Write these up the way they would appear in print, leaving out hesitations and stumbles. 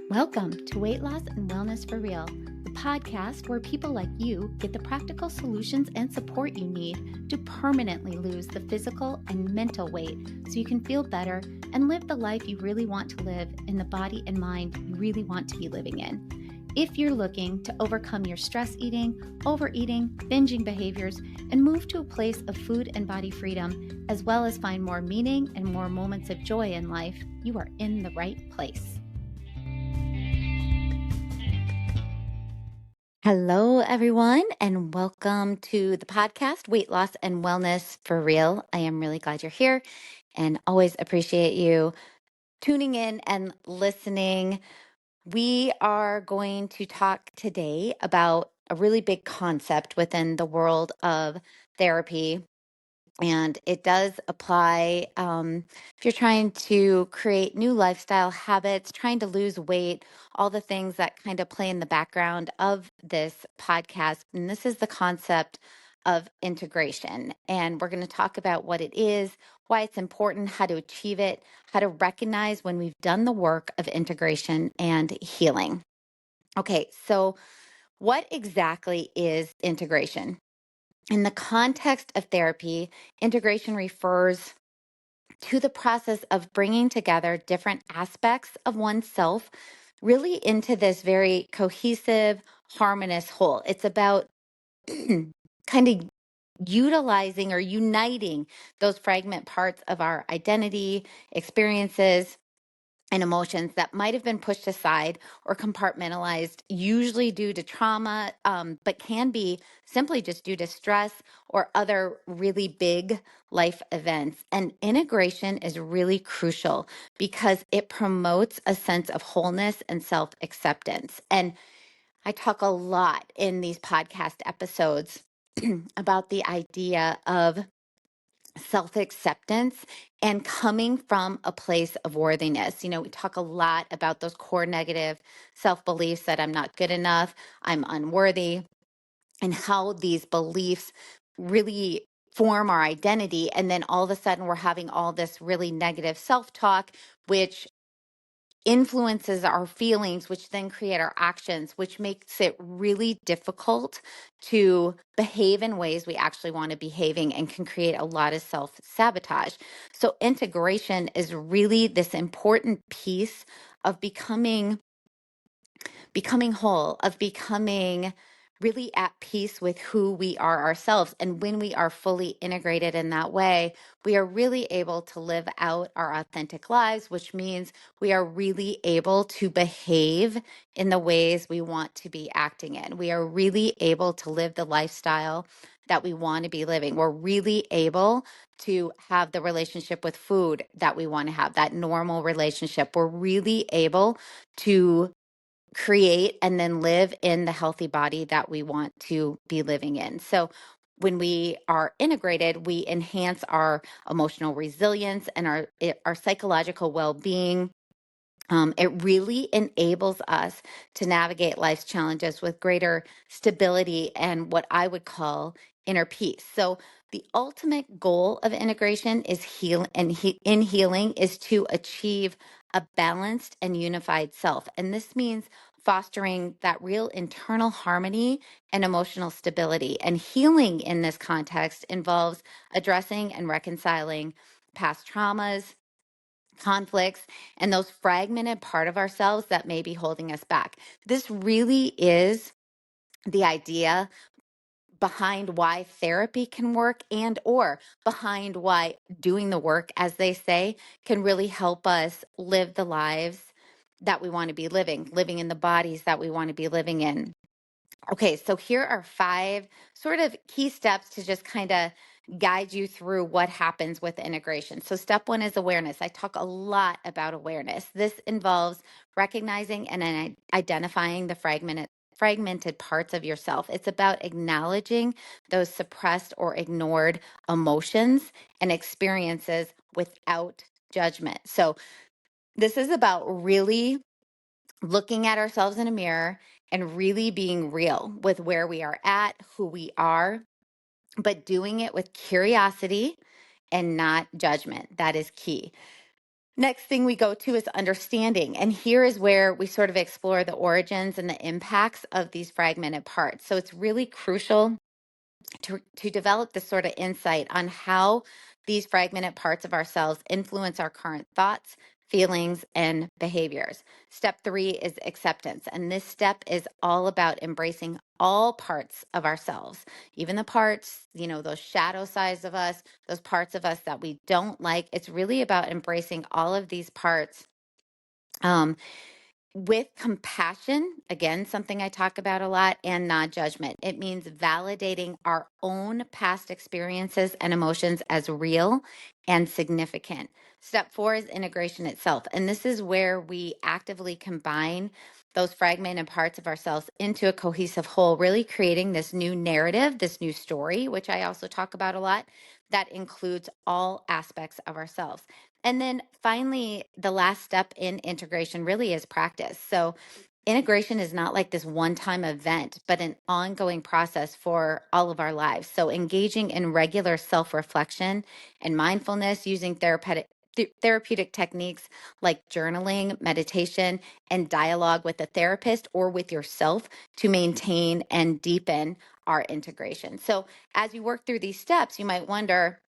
Welcome to Weight Loss and Wellness for Real, the podcast where people like you get the practical solutions and support you need to permanently lose the physical and mental weight so you can feel better and live the life you really want to live in the body and mind you really want to be living in. If you're looking to overcome your stress eating, overeating, binging behaviors, and move to a place of food and body freedom, as well as find more meaning and more moments of joy in life, you are in the right place. Hello, everyone, and welcome to the podcast, Weight Loss and Wellness for Real. I am really glad you're here and always appreciate you tuning in and listening. We are going to talk today about a really big concept within the world of therapy. And it does apply if you're trying to create new lifestyle habits, trying to lose weight, all the things that kind of play in the background of this podcast. And this is the concept of integration. And we're going to talk about what it is, why it's important, how to achieve it, how to recognize when we've done the work of integration and healing. Okay, so what exactly is integration? In the context of therapy, integration refers to the process of bringing together different aspects of oneself really into this very cohesive, harmonious whole. It's about kind of utilizing or uniting those fragment parts of our identity, experiences, and emotions that might have been pushed aside or compartmentalized, usually due to trauma, but can be simply just due to stress or other really big life events. And integration is really crucial because it promotes a sense of wholeness and self acceptance. And I talk a lot in these podcast episodes about the idea of self acceptance and coming from a place of worthiness. You know, we talk a lot about those core negative self beliefs that I'm not good enough, I'm unworthy, and how these beliefs really form our identity. And then all of a sudden, we're having all this really negative self talk, which influences our feelings, which then create our actions, which makes it really difficult to behave in ways we actually want to behaving and can create a lot of self-sabotage. So integration is really this important piece of becoming whole, of becoming really at peace with who we are ourselves. And when we are fully integrated in that way, we are really able to live out our authentic lives, which means we are really able to behave in the ways we want to be acting in. We are really able to live the lifestyle that we want to be living. We're really able to have the relationship with food that we want to have, that normal relationship. We're really able to create and then live in the healthy body that we want to be living in. So when we are integrated, we enhance our emotional resilience and our psychological well-being. It really enables us to navigate life's challenges with greater stability and what I would call inner peace. So the ultimate goal of integration is in healing is to achieve a balanced and unified self. And this means fostering that real internal harmony and emotional stability. And healing in this context involves addressing and reconciling past traumas, conflicts, and those fragmented part of ourselves that may be holding us back. This really is the idea behind why therapy can work and or behind why doing the work, as they say, can really help us live the lives that we want to be living in the bodies that we want to be living in. Okay, so here are 5 sort of key steps to just kind of guide you through what happens with integration. So, step 1 is awareness. I talk a lot about awareness. This involves recognizing and identifying the fragmented parts of yourself. It's about acknowledging those suppressed or ignored emotions and experiences without judgment. So, this is about really looking at ourselves in a mirror and really being real with where we are at, who we are, but doing it with curiosity and not judgment. That is key. Next thing we go to is understanding. And here is where we sort of explore the origins and the impacts of these fragmented parts. So it's really crucial to develop this sort of insight on how these fragmented parts of ourselves influence our current thoughts, feelings, and behaviors. Step 3 is acceptance. And this step is all about embracing all parts of ourselves, even the parts, those shadow sides of us, those parts of us that we don't like. It's really about embracing all of these parts. With compassion, again, something I talk about a lot, and non judgment. It means validating our own past experiences and emotions as real and significant. Step 4 is integration itself. And this is where we actively combine those fragmented parts of ourselves into a cohesive whole, really creating this new narrative, this new story, which I also talk about a lot, that includes all aspects of ourselves. And then finally, the last step in integration really is practice. So, integration is not like this one time event, but an ongoing process for all of our lives. So, engaging in regular self reflection and mindfulness, using therapeutic techniques like journaling, meditation, and dialogue with a therapist or with yourself to maintain and deepen our integration. So, as you work through these steps, you might wonder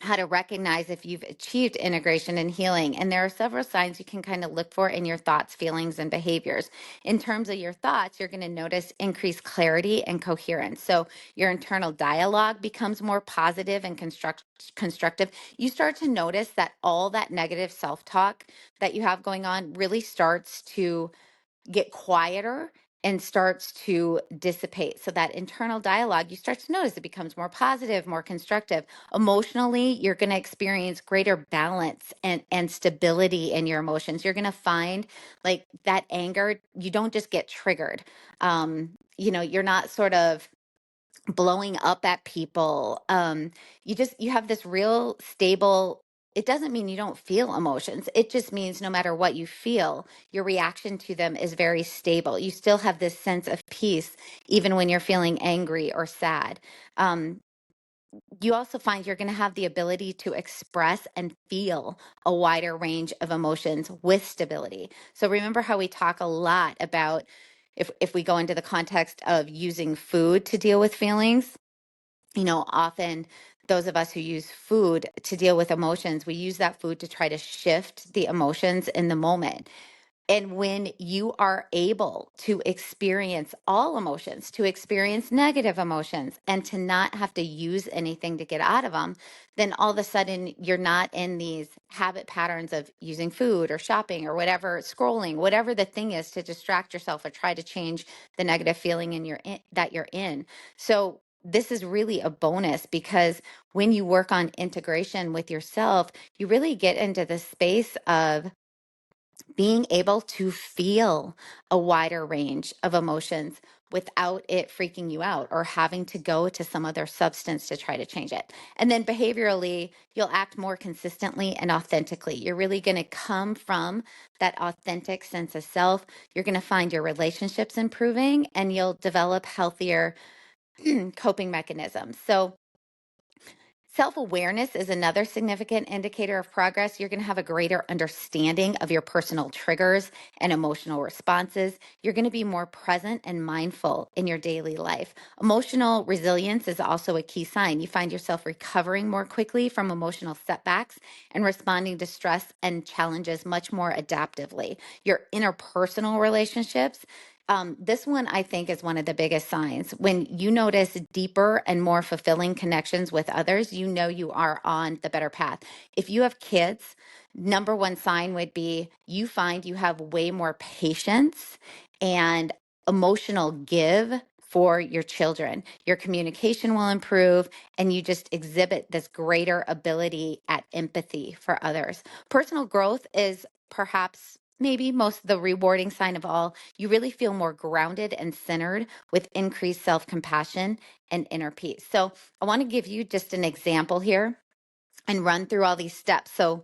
how to recognize if you've achieved integration and healing. And there are several signs you can kind of look for in your thoughts, feelings, and behaviors. In terms of your thoughts, you're going to notice increased clarity and coherence. So your internal dialogue becomes more positive and constructive. You start to notice that all that negative self-talk that you have going on really starts to get quieter and starts to dissipate. So that internal dialogue, you start to notice it becomes more positive, more constructive. Emotionally, you're going to experience greater balance and stability in your emotions. You're going to find like that anger, you don't just get triggered. You're not sort of blowing up at people. You have this real stable. It doesn't mean you don't feel emotions. It just means no matter what you feel, your reaction to them is very stable. You still have this sense of peace, even when you're feeling angry or sad. Um, you also find you're going to have the ability to express and feel a wider range of emotions with stability. So remember how we talk a lot about if we go into the context of using food to deal with feelings, often those of us who use food to deal with emotions, we use that food to try to shift the emotions in the moment. And when you are able to experience all emotions, to experience negative emotions, and to not have to use anything to get out of them, then all of a sudden you're not in these habit patterns of using food or shopping or whatever, scrolling, whatever the thing is to distract yourself or try to change the negative feeling that you're in. So this is really a bonus because when you work on integration with yourself, you really get into the space of being able to feel a wider range of emotions without it freaking you out or having to go to some other substance to try to change it. And then behaviorally, you'll act more consistently and authentically. You're really going to come from that authentic sense of self. You're going to find your relationships improving and you'll develop healthier coping mechanisms. So, self-awareness is another significant indicator of progress. You're going to have a greater understanding of your personal triggers and emotional responses. You're going to be more present and mindful in your daily life. Emotional resilience is also a key sign. You find yourself recovering more quickly from emotional setbacks and responding to stress and challenges much more adaptively. Your interpersonal relationships, this one I think is one of the biggest signs. When you notice deeper and more fulfilling connections with others, you know you are on the better path. If you have kids, number one sign would be you find you have way more patience and emotional give for your children. Your communication will improve and you just exhibit this greater ability at empathy for others. Personal growth is perhaps maybe most the rewarding sign of all. You really feel more grounded and centered with increased self-compassion and inner peace. So I want to give you just an example here and run through all these steps. So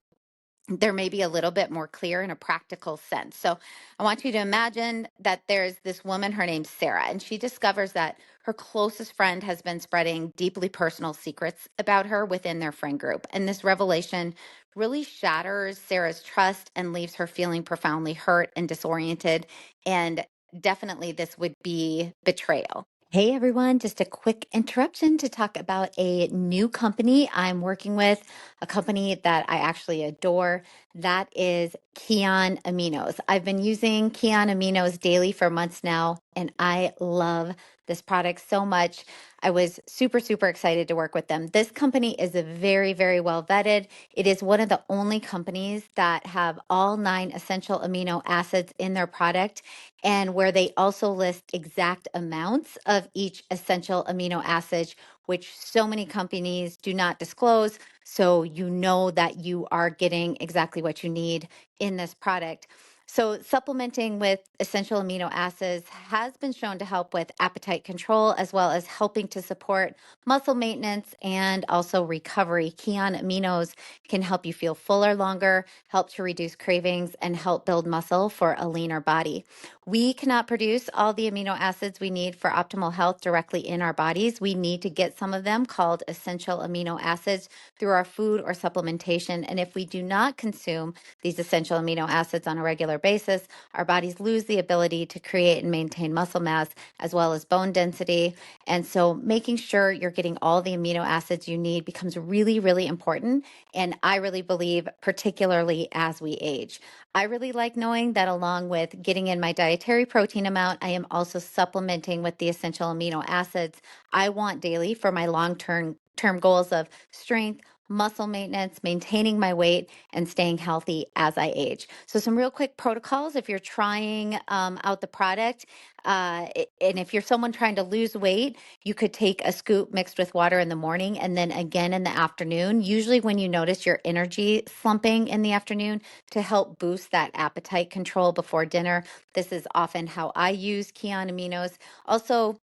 there may be a little bit more clear in a practical sense. So I want you to imagine that there's this woman, her name's Sarah, and she discovers that her closest friend has been spreading deeply personal secrets about her within their friend group. And this revelation really shatters Sarah's trust and leaves her feeling profoundly hurt and disoriented. And definitely, this would be betrayal. Hey everyone, just a quick interruption to talk about a new company I'm working with, a company that I actually adore. That is Kion Aminos. I've been using Kion Aminos daily for months now, and I love this product so much. I was super, super excited to work with them. This company is a very, very well vetted. It is one of the only companies that have all 9 essential amino acids in their product, and where they also list exact amounts of each essential amino acid, which so many companies do not disclose. So you know that you are getting exactly what you need in this product. So, supplementing with essential amino acids has been shown to help with appetite control, as well as helping to support muscle maintenance and also recovery. Kion aminos can help you feel fuller longer, help to reduce cravings, and help build muscle for a leaner body. We cannot produce all the amino acids we need for optimal health directly in our bodies. We need to get some of them, called essential amino acids, through our food or supplementation. And if we do not consume these essential amino acids on a regular basis, our bodies lose the ability to create and maintain muscle mass as well as bone density. And so making sure you're getting all the amino acids you need becomes really, really important. And I really believe, particularly as we age. I really like knowing that along with getting in my dietary protein amount, I am also supplementing with the essential amino acids I want daily for my long-term goals of strength, muscle maintenance, maintaining my weight, and staying healthy as I age. So, some real quick protocols if you're trying out the product. And if you're someone trying to lose weight, you could take a scoop mixed with water in the morning and then again in the afternoon. Usually, when you notice your energy slumping in the afternoon, to help boost that appetite control before dinner. This is often how I use Kion Aminos. Also,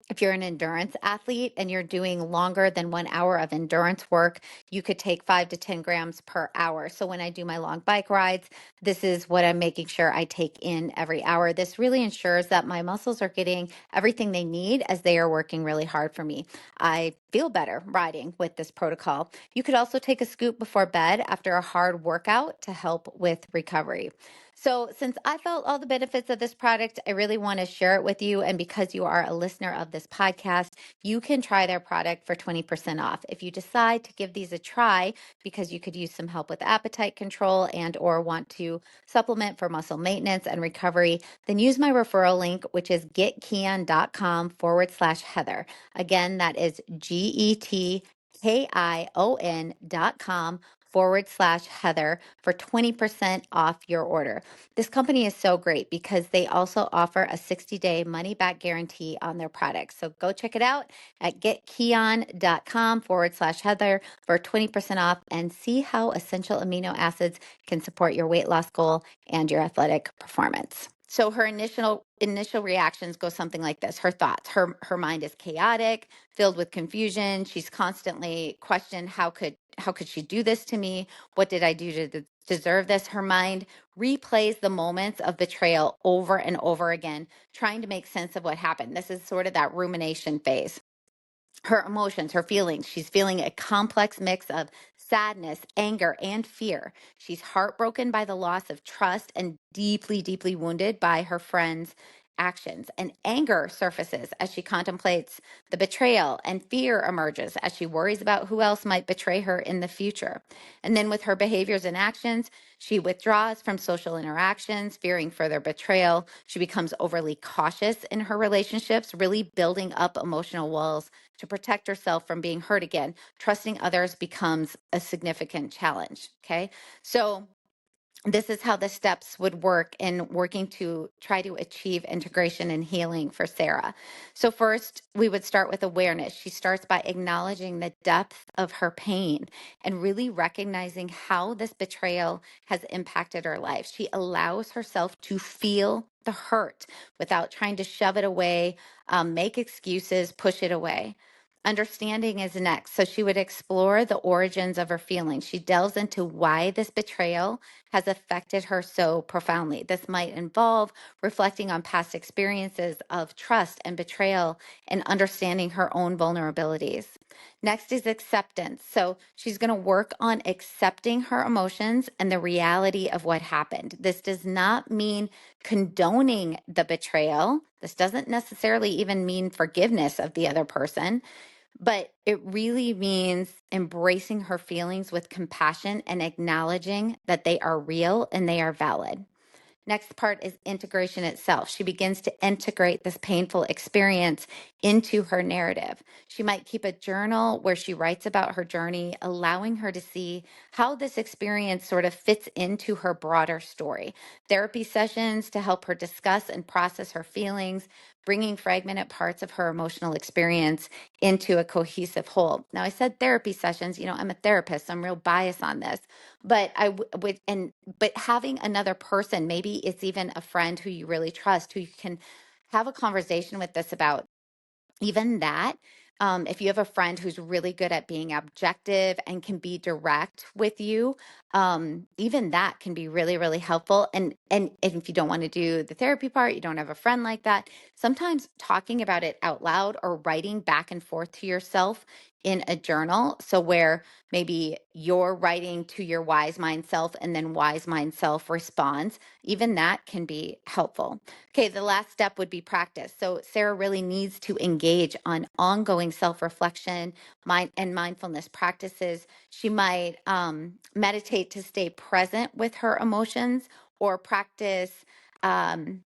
if you're an endurance athlete and you're doing longer than 1 hour of endurance work, you could take 5 to 10 grams per hour. So when I do my long bike rides, this is what I'm making sure I take in every hour. This really ensures that my muscles are getting everything they need as they are working really hard for me. I feel better riding with this protocol. You could also take a scoop before bed after a hard workout to help with recovery. So, since I felt all the benefits of this product, I really want to share it with you. And because you are a listener of this podcast, you can try their product for 20% off. If you decide to give these a try, because you could use some help with appetite control and or want to supplement for muscle maintenance and recovery, then use my referral link, which is getkion.com/Heather. Again, that is GETKION.com/Heather for 20% off your order. This company is so great because they also offer a 60-day money back guarantee on their products. So go check it out at getkion.com/Heather for 20% off and see how essential amino acids can support your weight loss goal and your athletic performance. So her initial reactions go something like this. Her thoughts, her mind is chaotic, filled with confusion. She's constantly questioned, how could she do this to me? What did I do to deserve this? Her mind replays the moments of betrayal over and over again, trying to make sense of what happened. This is sort of that rumination phase. Her emotions, her feelings. She's feeling a complex mix of sadness, anger, and fear. She's heartbroken by the loss of trust and deeply, deeply wounded by her friends' actions. And anger surfaces as she contemplates the betrayal, and fear emerges as she worries about who else might betray her in the future. And then with her behaviors and actions, she withdraws from social interactions, fearing further betrayal. She becomes overly cautious in her relationships, really building up emotional walls to protect herself from being hurt again. Trusting others becomes a significant challenge. Okay. So, this is how the steps would work in working to try to achieve integration and healing for Sarah. So, first, we would start with awareness. She starts by acknowledging the depth of her pain and really recognizing how this betrayal has impacted her life. She allows herself to feel the hurt without trying to shove it away, make excuses, push it away. Understanding is next. So she would explore the origins of her feelings. She delves into why this betrayal has affected her so profoundly. This might involve reflecting on past experiences of trust and betrayal and understanding her own vulnerabilities. Next is acceptance. So she's going to work on accepting her emotions and the reality of what happened. This does not mean condoning the betrayal. This doesn't necessarily even mean forgiveness of the other person, but it really means embracing her feelings with compassion and acknowledging that they are real and they are valid. Next part is integration itself. She begins to integrate this painful experience into her narrative. She might keep a journal where she writes about her journey, allowing her to see how this experience sort of fits into her broader story. Therapy sessions to help her discuss and process her feelings, bringing fragmented parts of her emotional experience into a cohesive whole. Now, I said therapy sessions, I'm a therapist, so I'm real biased on this, but but having another person, maybe it's even a friend who you really trust, who you can have a conversation with this about, even that. If you have a friend who's really good at being objective and can be direct with you, even that can be really, really helpful. And if you don't want to do the therapy part, you don't have a friend like that, sometimes talking about it out loud or writing back and forth to yourself in a journal. So where maybe you're writing to your wise mind self and then wise mind self responds, even that can be helpful. Okay, the last step would be practice. So Sarah really needs to engage on ongoing self-reflection, mind and mindfulness practices. She might meditate to stay present with her emotions, or practice um,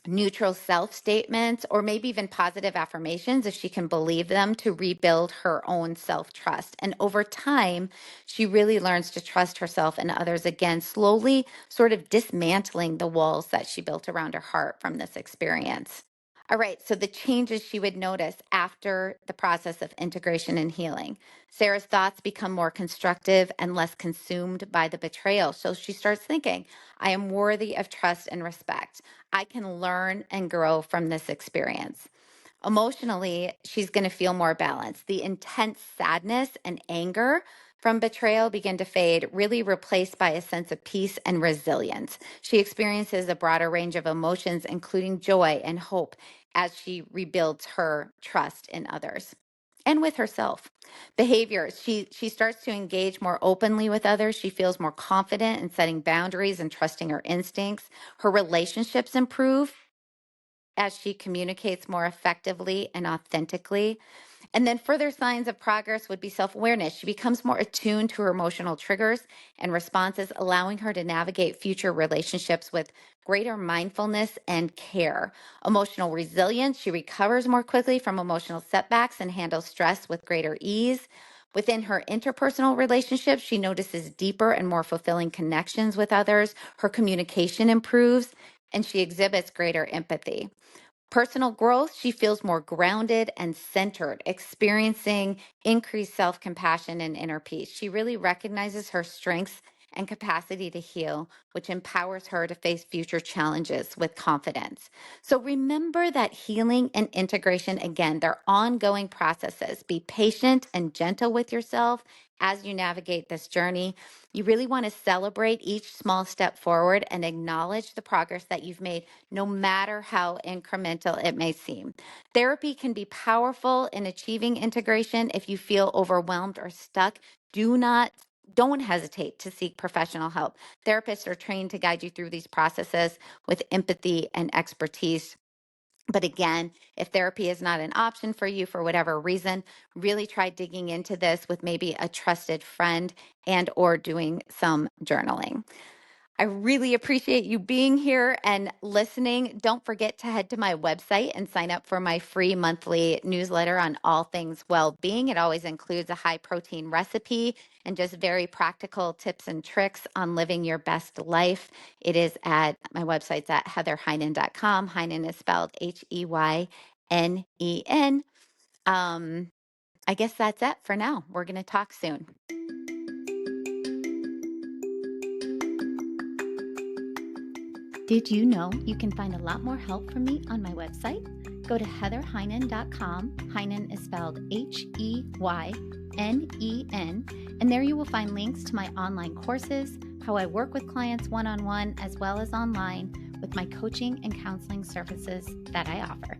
neutral self statements, or maybe even positive affirmations if she can believe them, to rebuild her own self trust. And over time, she really learns to trust herself and others again, slowly sort of dismantling the walls that she built around her heart from this experience. All right, so the changes she would notice after the process of integration and healing. Sarah's thoughts become more constructive and less consumed by the betrayal. So she starts thinking, I am worthy of trust and respect. I can learn and grow from this experience. Emotionally, she's going to feel more balanced. The intense sadness and anger from betrayal begin to fade, really replaced by a sense of peace and resilience. She experiences a broader range of emotions, including joy and hope, as she rebuilds her trust in others and with herself. Behaviors, she starts to engage more openly with others. She feels more confident in setting boundaries and trusting her instincts. Her relationships improve as she communicates more effectively and authentically. And then further signs of progress would be self-awareness. She becomes more attuned to her emotional triggers and responses, allowing her to navigate future relationships with greater mindfulness and care. Emotional resilience, she recovers more quickly from emotional setbacks and handles stress with greater ease. Within her interpersonal relationships, she notices deeper and more fulfilling connections with others. Her communication improves, and she exhibits greater empathy. Personal growth, she feels more grounded and centered, experiencing increased self compassion and inner peace. She really recognizes her strengths and capacity to heal, which empowers her to face future challenges with confidence. So remember that healing and integration, again, they're ongoing processes. Be patient and gentle with yourself as you navigate this journey. You really want to celebrate each small step forward and acknowledge the progress that you've made, no matter how incremental it may seem. Therapy can be powerful in achieving integration. If you feel overwhelmed or stuck, don't hesitate to seek professional help. Therapists are trained to guide you through these processes with empathy and expertise. But again, if therapy is not an option for you for whatever reason, really try digging into this with maybe a trusted friend and or doing some journaling. I really appreciate you being here and listening. Don't forget to head to my website and sign up for my free monthly newsletter on all things well-being. It always includes a high protein recipe and just very practical tips and tricks on living your best life. It is at my website's at heatherheynen.com. Heinen is spelled Heynen. I guess that's it for now. We're going to talk soon. Did you know you can find a lot more help from me on my website? Go to heatherheynen.com. Heinen is spelled Heynen, and there you will find links to my online courses, how I work with clients one-on-one, as well as online with my coaching and counseling services that I offer.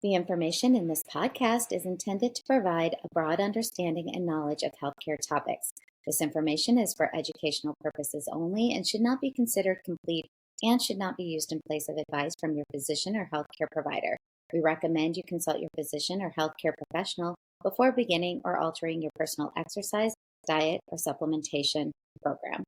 The information in this podcast is intended to provide a broad understanding and knowledge of healthcare topics. This information is for educational purposes only and should not be considered complete and should not be used in place of advice from your physician or healthcare provider. We recommend you consult your physician or healthcare professional before beginning or altering your personal exercise, diet, or supplementation program.